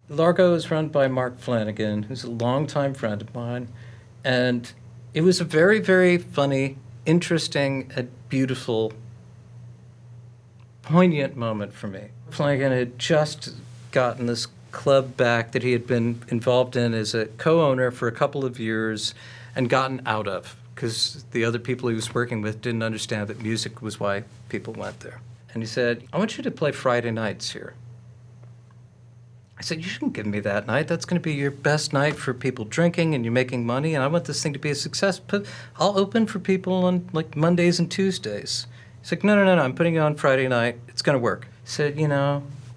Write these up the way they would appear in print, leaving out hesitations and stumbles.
Largo is run by Mark Flanagan, who's a longtime friend of mine, and it was a very, very funny, interesting, and beautiful, poignant moment for me. Flanagan had just gotten this club back that he had been involved in as a co-owner for a couple of years and gotten out of because the other people he was working with didn't understand that music was why people went there. And he said, "I want you to play Friday nights here." I said, "You shouldn't give me that night. That's going to be your best night for people drinking and you're making money, and I want this thing to be a success. But I'll open for people on like Mondays and Tuesdays." He's like, no, I'm putting it on Friday night. It's going to work." He said,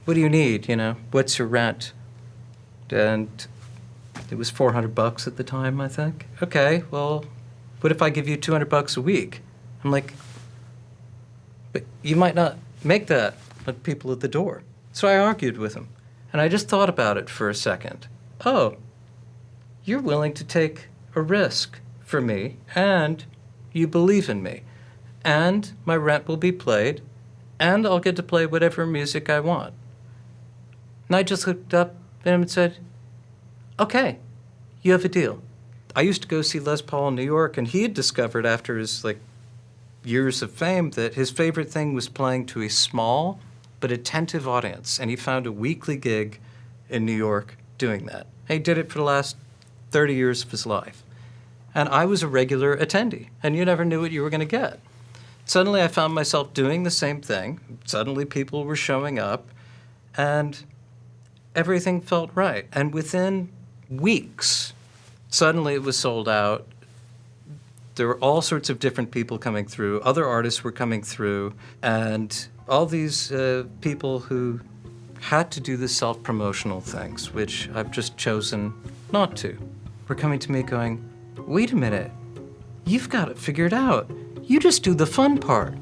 "What do you need? What's your rent?" And it was $400 at the time, I think. "Okay, well, what if I give you $200 a week?" I'm like, "But you might not make that with people at the door." So I argued with him. And I just thought about it for a second. Oh, you're willing to take a risk for me, and you believe in me, and my rent will be played, and I'll get to play whatever music I want. And I just looked up at him and said, "Okay, you have a deal." I used to go see Les Paul in New York, and he had discovered after his years of fame that his favorite thing was playing to a small but attentive audience, and he found a weekly gig in New York doing that. He did it for the last 30 years of his life. And I was a regular attendee, and you never knew what you were going to get. Suddenly I found myself doing the same thing. Suddenly people were showing up, and everything felt right. And within weeks, suddenly it was sold out. There were all sorts of different people coming through. Other artists were coming through, and all these people who had to do the self-promotional things, which I've just chosen not to, were coming to me going, "Wait a minute, you've got it figured out. You just do the fun part."